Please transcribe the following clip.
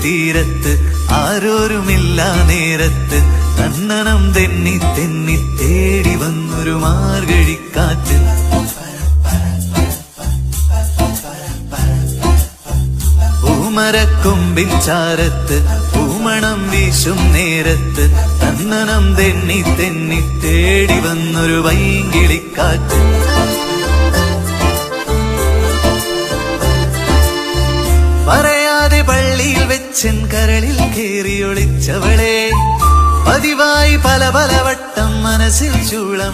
തീരത്ത് ആരോരുമില്ല നേരത്ത് തന്നനം തെന്നി തെന്നി തേടി വന്നൊരു മാർഗഴിക്കാറ്റ്. പൂമരക്കൊമ്പിൻ ചാരത്ത് പൂമണം വീശും നേരത്ത് തന്നനം തെന്നി തെന്നി തേടി വന്നൊരു വൈങ്കിളിക്കാറ്റ്. പറയാതെ പള്ളിയിൽ വെച്ചൻ കരളിൽ കേറിയൊളിച്ചവളെ പതിവായി പല പല വട്ടം മനസ്സിൽ ചൂളം